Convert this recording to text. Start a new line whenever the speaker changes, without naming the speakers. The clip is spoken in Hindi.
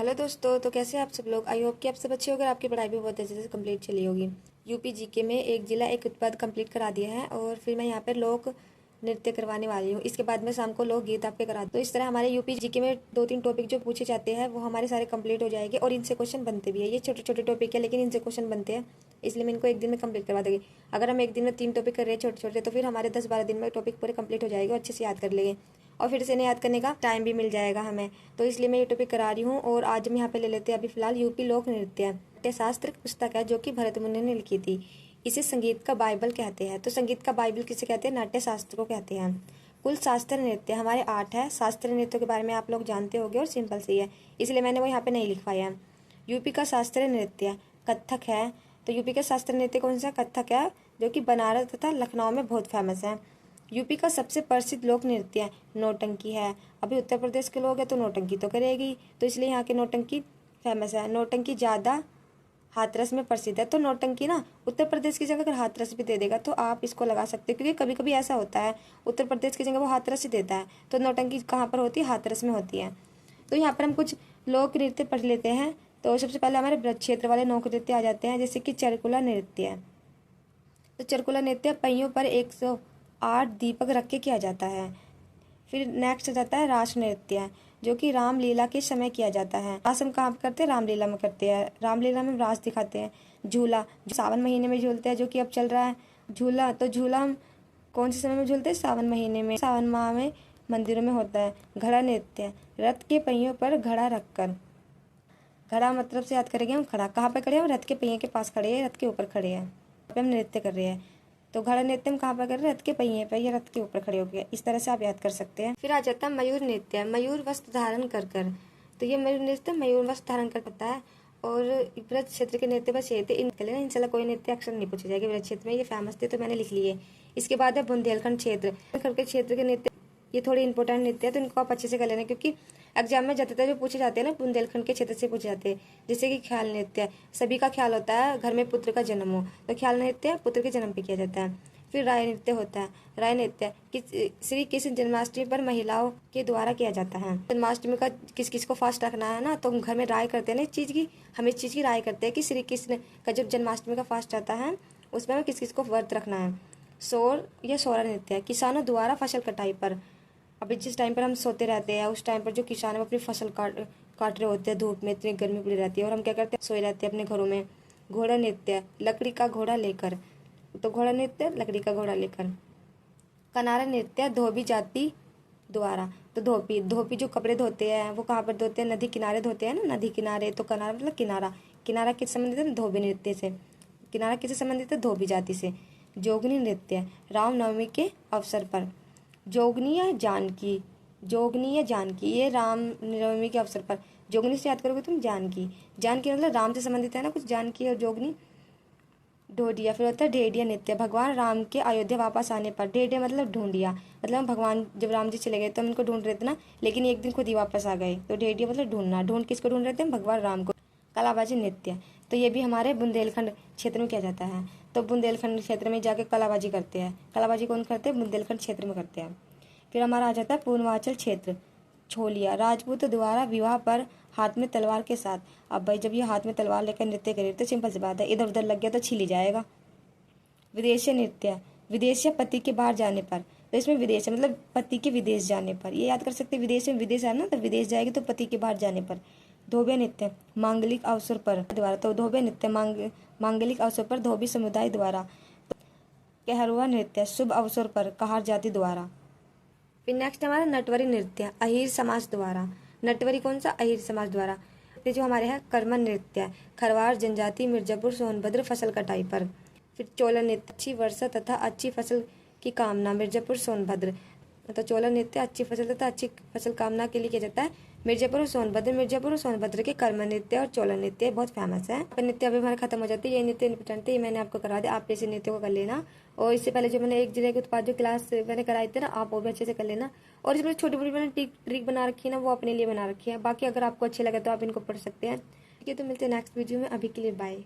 हेलो दोस्तों, तो कैसे हैं आप सब लोग। आई होप कि आप सब अच्छे होंगे, आपकी पढ़ाई भी बहुत अच्छे से कंप्लीट चली होगी। यूपी जीके में एक जिला एक उत्पाद कंप्लीट करा दिया है और फिर मैं यहाँ पर लोक नृत्य करवाने वाली हूँ। इसके बाद में शाम को लोक गीत आपके करा। तो इस तरह हमारे यूपी जीके में 2-3 टॉपिक जो पूछे जाते हैं वो हमारे सारे कंप्लीट हो जाएंगे और इनसे क्वेश्चन बनते भी है। ये छोटे छोटे टॉपिक है लेकिन इनसे क्वेश्चन बनते हैं, इसलिए मैं इनको एक दिन में कंप्लीट करवा देंगे। अगर हम एक दिन में 3 टॉपिक कर रहे हैं छोटे छोटे, तो फिर हमारे 10-12 दिन में टॉपिक पूरे कंप्लीट हो जाएगा, अच्छे से याद कर लेंगे और फिर से इन्हें याद करने का टाइम भी मिल जाएगा हमें। तो इसलिए मैं ये टॉपिक करा रही हूँ। और आज हम यहाँ पे ले लेते हैं अभी फिलहाल यूपी लोक नृत्य। नाट्यशास्त्र पुस्तक है जो कि भरत मुनि ने लिखी थी। इसे संगीत का बाइबल कहते हैं। तो संगीत का बाइबल किसे कहते हैं? नाट्यशास्त्र को कहते हैं। कुल शास्त्रीय नृत्य हमारे 8 है। शास्त्रीय नृत्य के बारे में आप लोग जानते होंगे और सिंपल सी है, इसलिए मैंने वो यहाँ पे नहीं लिखवाया है। यूपी का शास्त्रीय नृत्य कथक है। तो यूपी का शास्त्रीय नृत्य कौन सा? कथक है, जो कि बनारस तथा लखनऊ में बहुत फेमस है। यूपी का सबसे प्रसिद्ध लोक नृत्य नौटंकी है। अभी उत्तर प्रदेश के लोग हैं तो नौटंकी तो करेगी, तो इसलिए यहाँ की नौटंकी फेमस है। नौटंकी ज़्यादा हाथरस में प्रसिद्ध है। तो नौटंकी ना उत्तर प्रदेश की जगह अगर हाथरस भी दे देगा तो आप इसको लगा सकते हो, क्योंकि कभी कभी ऐसा होता है उत्तर प्रदेश की जगह वो हाथरस ही देता है। तो नौटंकी कहाँ पर होती है? हाथरस में होती है। तो यहाँ पर हम कुछ लोक नृत्य पढ़ लेते हैं। तो सबसे पहले हमारे ब्रज क्षेत्र वाले लोक नृत्य आ जाते हैं, जैसे कि चरकुला नृत्य। तो चरकुला नृत्य पहियों पर 108 दीपक रख के किया जाता है। फिर नेक्स्ट आ जाता है रास नृत्य, जो कि रामलीला के समय किया जाता है। रास हम कहाँ करते हैं? रामलीला में करते हैं। रामलीला में रास दिखाते हैं। झूला जो सावन महीने में झूलते हैं, जो कि अब चल रहा है झूला। तो झूला हम कौन से समय में झूलते हैं? सावन महीने में, सावन माह में मंदिरों में होता है। घड़ा नृत्य, रथ के पहियों पर घड़ा रखकर। घड़ा मतलब से याद करेंगे हम, खड़ा कहाँ पे खड़े हैं? रथ के पहिए के पास खड़े हैं, रथ के ऊपर खड़े हैं, हम नृत्य कर रहे हैं। तो घड़ा नृत्य हम कहाँ पर कर रहे हैं? रथ के पहिए पे या रथ के ऊपर खड़े हो गए। इस तरह से आप याद कर सकते हैं। फिर आ जाता है मयूर नृत्य, मयूर वस्त्र धारण कर कर। तो ये मयूर नृत्य मयूर वस्त्र धारण कर पाता है। और ब्रज क्षेत्र के नृत्य बस ये थे। इनके लिए इंशाल्लाह कोई नृत्य अक्सर नहीं पूछे जाएगा। ब्रज क्षेत्र में ये फेमस थे तो मैंने लिख लिए। इसके बाद है बुंदेलखंड क्षेत्र। के क्षेत्र के नृत्य ये थोड़े इंपॉर्टेंट नृत्य है, तो इनको आप अच्छे से कर लेना, क्योंकि एग्जाम में ज्यादातर जो पूछे जाते हैं ना बुंदेलखंड के क्षेत्र से पूछे जाते हैं। जैसे कि ख्याल नृत्य, सभी का ख्याल होता है घर में पुत्र का जन्म हो, तो ख्याल नृत्य पुत्र के जन्म पे किया जाता है। फिर राय नृत्य होता है। राय नृत्य श्री कृष्ण जन्माष्टमी पर महिलाओं के द्वारा किया जाता है। जन्माष्टमी का किस किस को फास्ट रखना है ना, तो घर में राय करते हैं ना इस चीज़ की, हम इस चीज़ की राय करते हैं कि श्री कृष्ण का जब जन्माष्टमी का फास्ट आता है उसमें हमें किस किस को व्रत रखना है। सौर या सोरा नृत्य है, किसानों द्वारा फसल कटाई पर। अभी जिस टाइम पर हम सोते रहते हैं उस टाइम पर जो किसान है अपनी फसल काट रहे होते हैं, धूप में इतनी गर्मी पड़ी रहती है और हम क्या करते हैं? सोए रहते हैं अपने घरों में। घोड़ा नृत्य, लकड़ी का घोड़ा लेकर। तो घोड़ा नृत्य लकड़ी का घोड़ा लेकर। कनारा नृत्य धोबी जाति द्वारा। तो धोबी जो कपड़े धोते हैं वो कहाँ पर धोते हैं? नदी किनारे धोते हैं ना, नदी किनारे। तो कनारा मतलब किनारा। किनारा किस संबंधित है? धोबी नृत्य से। किनारा किससे संबंधित है? धोबी जाति से। जोगनी नृत्य, रामनवमी के अवसर पर। जोगनी या जानकी, जोगनी या जानकी, ये रामनवमी के अवसर पर। जोगनी से याद करोगे तुम जानकी। जानकी मतलब राम से संबंधित है ना कुछ, जानकी और जोगनी। ढोडिया, फिर होता है ढेडिया नृत्य, भगवान राम के अयोध्या वापस आने पर। ढेडिया मतलब ढूंढिया, मतलब भगवान जब राम जी चले गए तो हम उनको ढूंढ रहे थे ना, लेकिन एक दिन खुद ही वापस आ गए। तो ढेडिया मतलब ढूंढना। ढूंढ किसको ढूंढ रहे थे? भगवान राम को। कलाबाजी नृत्य, तो ये भी हमारे बुंदेलखंड क्षेत्र में किया जाता है। तो बुंदेलखंड क्षेत्र में जाके कलाबाजी करते हैं। कलाबाजी कौन करते हैं? बुंदेलखंड क्षेत्र में करते हैं। फिर हमारा आ जाता है पूर्वांचल क्षेत्र, छोलिया, राजपूत द्वारा विवाह पर हाथ में तलवार के साथ। अब भाई जब ये हाथ में तलवार लेकर नृत्य करे तो सिंपल सी बात है, इधर उधर लग गया तो छिल ही जाएगा। विदेशी नृत्य, विदेश या पति के बाहर जाने पर। तो इसमें विदेश मतलब पति के विदेश जाने पर, ये याद कर सकते हैं। विदेश में विदेश है ना, तो विदेश जाएगी तो पति के बाहर जाने पर। धोबे नृत्य मांगलिक अवसर पर द्वारा। तो धोबे नृत्य मांगलिक अवसर पर धोबी समुदाय द्वारा। कहरुआ नृत्य शुभ अवसर पर कहार जाति द्वारा। फिर नेक्स्ट हमारा नटवरी नृत्य, अहीर समाज द्वारा। नटवरी कौन सा? अहीर समाज द्वारा। फिर जो हमारे हैं कर्मन नृत्य, खरवार जनजाति मिर्जापुर सोनभद्र फसल कटाई पर। फिर चोला नृत्य, अच्छी वर्षा तथा अच्छी फसल की कामना, मिर्जापुर सोनभद्र। तो चोला नृत्य अच्छी फसल तथा अच्छी फसल कामना के लिए किया जाता है, मिर्जापुर और सोनभद्र। मिर्जापुर और सोनभद्र के कर्मन नृत्य और चोला नृत्य बहुत फेमस है। नृत्य अभी हमारे खत्म हो जाते हैं। ये नृत्य इंपॉर्टेंट है, ये मैंने आपको करा दिया, आप इसी नृत्य को कर लेना। और इससे पहले जो मैंने एक जिले के उत्पाद जो क्लास मैंने कराई थी ना, आप वो भी अच्छे से कर लेना। और इसमें छोटी बड़ी मैंने ट्रिक बना रखी है ना, वो अपने लिए बना रखी है। बाकी अगर आपको अच्छे लगे तो आप इनको पढ़ सकते हैं। ठीक है, तो मिलते हैं नेक्स्ट वीडियो में। अभी के लिए बाय।